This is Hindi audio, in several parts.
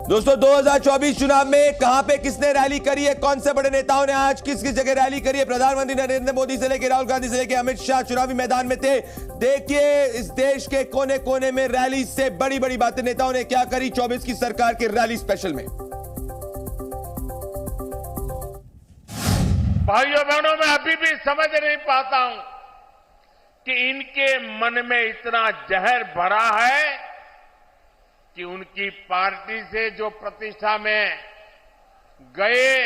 दोस्तों 2024 चुनाव में कहां पे किसने रैली करी है, कौन से बड़े नेताओं ने आज किस किस जगह रैली करी है। प्रधानमंत्री नरेंद्र मोदी से लेकर राहुल गांधी से लेकर अमित शाह चुनावी मैदान में थे। देखिए इस देश के कोने कोने में रैली से बड़ी बड़ी बातें नेताओं ने क्या करी 24 की सरकार के रैली स्पेशल में। भाइयों बहनों, मैं अभी भी समझ नहीं पाता हूं कि इनके मन में इतना जहर भरा है कि उनकी पार्टी से जो प्रतिष्ठा में गए,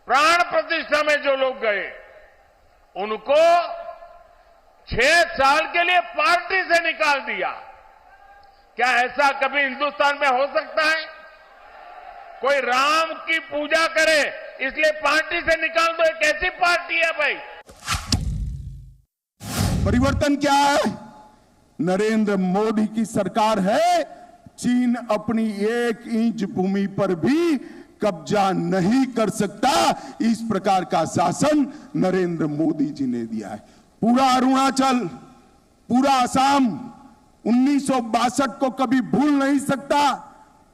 प्राण प्रतिष्ठा में जो लोग गए, उनको 6 साल के लिए पार्टी से निकाल दिया। क्या ऐसा कभी हिंदुस्तान में हो सकता है? कोई राम की पूजा करे इसलिए पार्टी से निकाल दो, एक ऐसी पार्टी है भाई। परिवर्तन क्या है? नरेंद्र मोदी की सरकार है। चीन अपनी 1 इंच भूमि पर भी कब्जा नहीं कर सकता। इस प्रकार का शासन नरेंद्र मोदी जी ने दिया है। पूरा अरुणाचल, पूरा असम 1962 को कभी भूल नहीं सकता।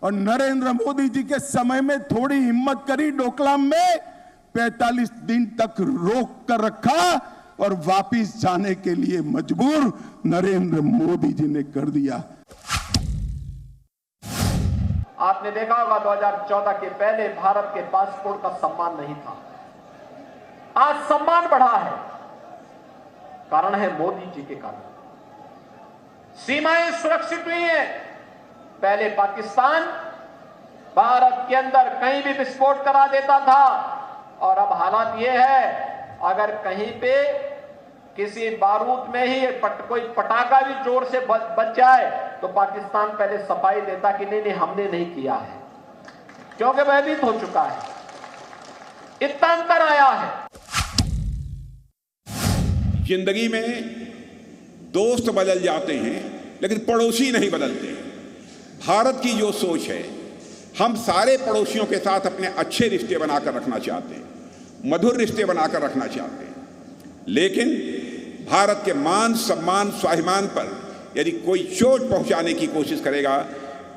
और नरेंद्र मोदी जी के समय में थोड़ी हिम्मत करी, डोकलाम में 45 दिन तक रोक कर रखा और वापिस जाने के लिए मजबूर नरेंद्र मोदी जी ने कर दिया। आपने देखा होगा 2014 के पहले भारत के पासपोर्ट का सम्मान नहीं था। आज सम्मान बढ़ा है, कारण है मोदी जी के कारण। सीमाएं सुरक्षित हुई हैं। पहले पाकिस्तान भारत के अंदर कहीं भी विस्फोट करा देता था, और अब हालात यह है अगर कहीं पे किसी बारूद में ही कोई पटाखा भी जोर से बच जाए तो पाकिस्तान पहले सफाई देता कि नहीं हमने नहीं किया है, क्योंकि भयभीत हो चुका है। इतना अंतर आया है। जिंदगी में दोस्त बदल जाते हैं लेकिन पड़ोसी नहीं बदलते। भारत की जो सोच है, हम सारे पड़ोसियों के साथ अपने अच्छे रिश्ते बनाकर रखना चाहते हैं, मधुर रिश्ते बनाकर रखना चाहते हैं। लेकिन भारत के मान सम्मान स्वाभिमान पर यदि कोई चोट पहुंचाने की कोशिश करेगा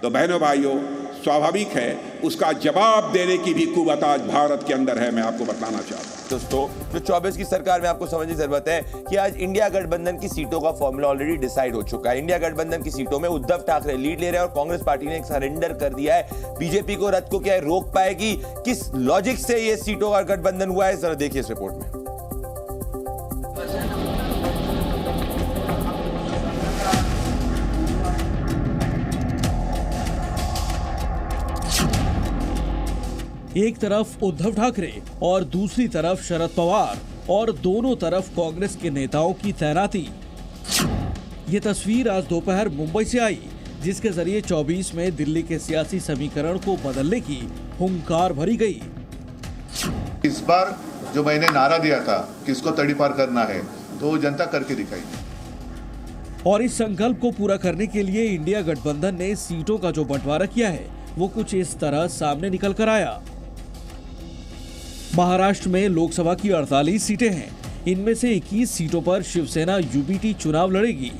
तो बहनों भाइयों, स्वाभाविक है उसका जवाब देने की भी कुव्वत आज भारत के अंदर है। मैं आपको बताना चाहता हूं दोस्तों, जो 24 की सरकार में आपको समझने की जरूरत है कि आज इंडिया गठबंधन की सीटों का फॉर्मूला ऑलरेडी डिसाइड हो चुका है। इंडिया गठबंधन की सीटों में उद्धव ठाकरे लीड ले रहे हैं और कांग्रेस पार्टी ने सरेंडर कर दिया है। बीजेपी को रथ को क्या रोक पाएगी? किस लॉजिक से ये सीटों का गठबंधन हुआ है, जरा देखिए इस रिपोर्ट में। एक तरफ उद्धव ठाकरे और दूसरी तरफ शरद पवार, और दोनों तरफ कांग्रेस के नेताओं की तैनाती। ये तस्वीर आज दोपहर मुंबई से आई, जिसके जरिए 24 में दिल्ली के सियासी समीकरण को बदलने की हुंकार भरी गई। इस बार जो मैंने नारा दिया था कि इसको तड़ीपार करना है, तो जनता करके दिखाई। और इस संकल्प को पूरा करने के लिए इंडिया गठबंधन ने सीटों का जो बंटवारा किया है वो कुछ इस तरह सामने निकल कर आया। महाराष्ट्र में लोकसभा की 48 सीटें हैं। इनमें से 21 सीटों पर शिवसेना यूबीटी चुनाव लड़ेगी।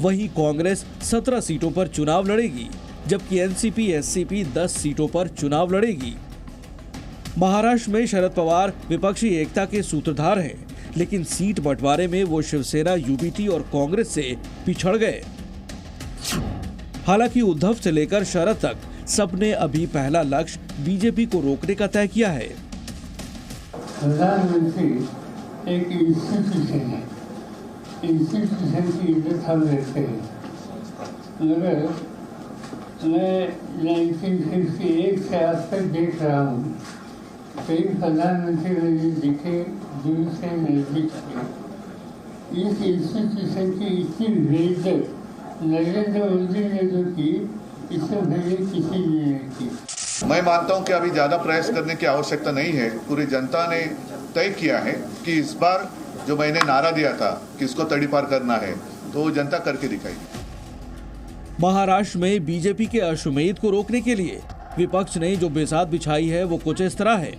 वहीं कांग्रेस 17 सीटों पर चुनाव लड़ेगी, जबकि एनसीपी एससीपी 10 सीटों पर चुनाव लड़ेगी। महाराष्ट्र में शरद पवार विपक्षी एकता के सूत्रधार हैं, लेकिन सीट बंटवारे में वो शिवसेना यूबीटी और कांग्रेस से पिछड़ गए। हालांकि उद्धव से लेकर शरद तक सबने अभी पहला लक्ष्य बीजेपी को रोकने का तय किया है। प्रधानमंत्री एक इंस्टीट्यूशन है, इंस्टीट्यूशन की इज्जत हम लेते हैं। मगर मैं 1961 से आज तक देख रहा हूँ, कई प्रधानमंत्री मुझे दिखे दूर से नजदीक से। इस इंस्टीट्यूशन की इतनी बेइज्जत नरेंद्र मोदी ने जो की, इससे पहले किसी ने नहीं की। मैं मानता हूं कि अभी ज्यादा प्रयास करने की आवश्यकता नहीं है। पूरी जनता ने तय किया है कि इस बार जो मैंने नारा दिया था कि इसको तड़ीपार करना है, तो जनता करके दिखाई। महाराष्ट्र में बीजेपी के अश्वमेध को रोकने के लिए विपक्ष ने जो बिसात बिछाई है वो कुछ इस तरह है।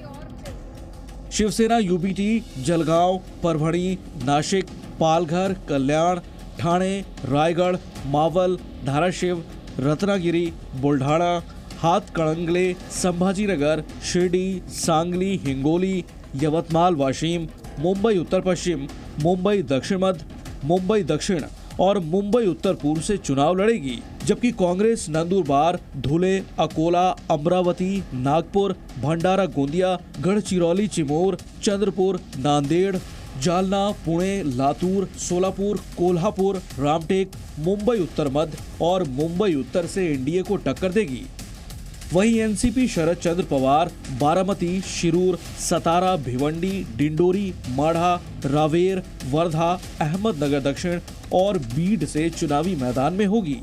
शिवसेना यूबीटी जलगांव, परभणी, नाशिक, पालघर, कल्याण, ठाणे, रायगढ़, मावल, धाराशिव, रत्नागिरी, बुल्ढाणा, हातकणंगले, संभाजीनगर, शिर्डी, सांगली, हिंगोली, यवतमाल, वाशिम, मुंबई उत्तर पश्चिम, मुंबई दक्षिण मध्य, मुंबई दक्षिण और मुंबई उत्तर पूर्व से चुनाव लड़ेगी, जबकि कांग्रेस नंदुरबार, धुले, अकोला, अमरावती, नागपुर, भंडारा, गोंदिया, गढ़चिरौली, चिमोर, चंद्रपुर, नांदेड़, जालना, पुणे, लातूर, सोलापुर, कोल्हापुर, रामटेक, मुंबई उत्तर मध्य और मुंबई उत्तर से एनडीए को टक्कर देगी। वहीं एनसीपी शरद चंद्र पवार बारामती, शिरूर, सतारा, भिवंडी, डिंडोरी, माढ़ा, रावेर, वर्धा, अहमदनगर दक्षिण और बीड से चुनावी मैदान में होगी।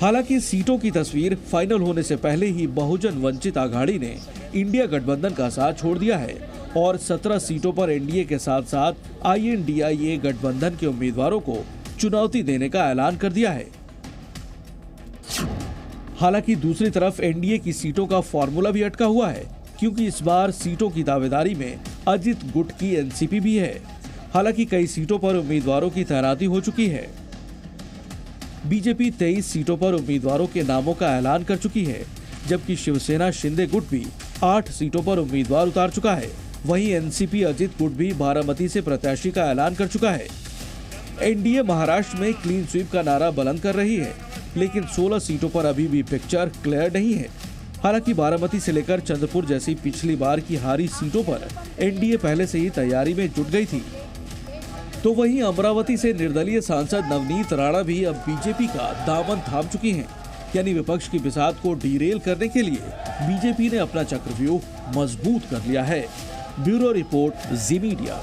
हालांकि सीटों की तस्वीर फाइनल होने से पहले ही बहुजन वंचित आघाड़ी ने इंडिया गठबंधन का साथ छोड़ दिया है और 17 सीटों पर एनडीए के साथ साथ आईएनडीआईए गठबंधन के उम्मीदवारों को चुनौती देने का ऐलान कर दिया है। हालांकि दूसरी तरफ एनडीए की सीटों का फॉर्मूला भी अटका हुआ है, क्योंकि इस बार सीटों की दावेदारी में अजित गुट की एनसीपी भी है। हालांकि कई सीटों पर उम्मीदवारों की तैनाती हो चुकी है। बीजेपी 23 सीटों पर उम्मीदवारों के नामों का ऐलान कर चुकी है, जबकि शिवसेना शिंदे गुट भी 8 सीटों पर उम्मीदवार उतार चुका है। वहीं एनसीपी अजित गुट भी बारामती से प्रत्याशी का ऐलान कर चुका है। एनडीए महाराष्ट्र में क्लीन स्वीप का नारा बुलंद कर रही है, लेकिन 16 सीटों पर अभी भी पिक्चर क्लियर नहीं है। हालांकि बारामती से लेकर चंद्रपुर जैसी पिछली बार की हारी सीटों पर एनडीए पहले से ही तैयारी में जुट गई थी। तो वहीं अमरावती से निर्दलीय सांसद नवनीत राणा भी अब बीजेपी का दामन थाम चुकी हैं। यानी विपक्ष की बिसात को डीरेल करने के लिए बीजेपी ने अपना चक्रव्यूह मजबूत कर लिया है। ब्यूरो रिपोर्ट, जी मीडिया।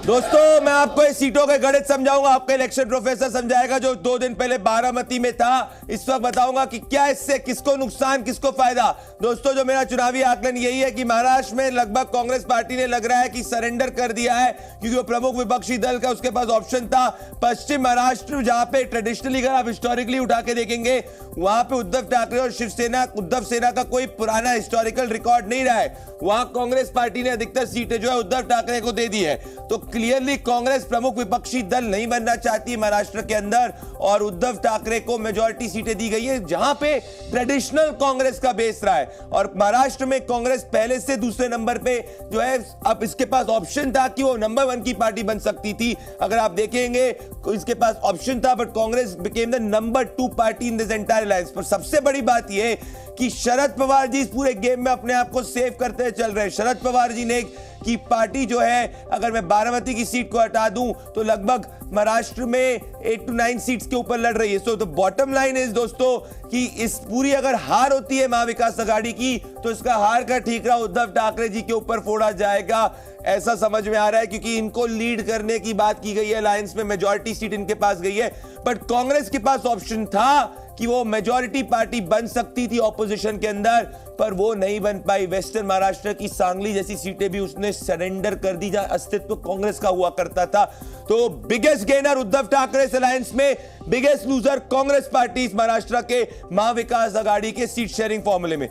दोस्तों, मैं आपको इस सीटों के गणित समझाऊंगा, आपका इलेक्शन प्रोफेसर समझाएगा जो 2 दिन पहले बारामती में था। इस वक्त बताऊंगा कि क्या इससे किसको नुकसान किसको फायदा। दोस्तों, जो मेरा चुनावी आकलन यही है कि महाराष्ट्र में लगभग कांग्रेस पार्टी ने लग रहा है कि सरेंडर कर दिया है, क्योंकि वो प्रमुख विपक्षी दल का उसके पास ऑप्शन था। पश्चिम महाराष्ट्र, जहां पे ट्रेडिशनली अगर आप हिस्टोरिकली उठा के देखेंगे, वहां पे उद्धव ठाकरे और उद्धव सेना का कोई पुराना हिस्टोरिकल रिकॉर्ड नहीं रहा है। वहां कांग्रेस पार्टी ने अधिकतर सीटें जो है उद्धव ठाकरे को दे दी है। तो क्लियरली कांग्रेस प्रमुख विपक्षी दल नहीं बनना चाहती महाराष्ट्र के अंदर, और उद्धव ठाकरे को मेजॉरिटी सीटें दी गई है जहां पे ट्रेडिशनल कांग्रेस का बेस रहा है। और महाराष्ट्र में कांग्रेस पहले से दूसरे नंबर पे जो है, अब इसके पास ऑप्शन था कि वो नंबर 1 की पार्टी बन सकती थी। अगर आप देखेंगे इसके पास ऑप्शन था, but Congress became the number 2 party in this entire alliance. पर सबसे बड़ी बात यह कि शरद पवार जी इस पूरे गेम में अपने आप को सेव करते चल रहे हैं। शरद पवार जी ने कि पार्टी जो है, अगर मैं बारामती की सीट को हटा दूं तो लगभग महाराष्ट्र में 8 to 9 सीट्स के ऊपर लड़ रही है। So the bottom line is दोस्तों कि इस पूरी अगर हार होती है महाविकास आघाड़ी की, तो इसका हार का ठीकरा उद्धव ठाकरे जी के ऊपर फोड़ा जाएगा, ऐसा समझ में आ रहा है। क्योंकि इनको लीड करने की बात की गई है, अलायंस में मेजॉरिटी सीट इनके पास गई है, बट कांग्रेस के पास ऑप्शन था कि वो मेजॉरिटी पार्टी बन सकती थी ऑपोजिशन के अंदर, पर वो नहीं बन पाई। वेस्टर्न महाराष्ट्र की सांगली जैसी सीटें भी उसने सरेंडर कर दी, जहां अस्तित्व कांग्रेस का हुआ करता था। तो biggest gainer Uddhav Thackeray alliance में, बिगेस्ट लूजर कांग्रेस पार्टी इस महाराष्ट्र के महाविकास आघाड़ी के सीट शेयरिंग फॉर्मूले में।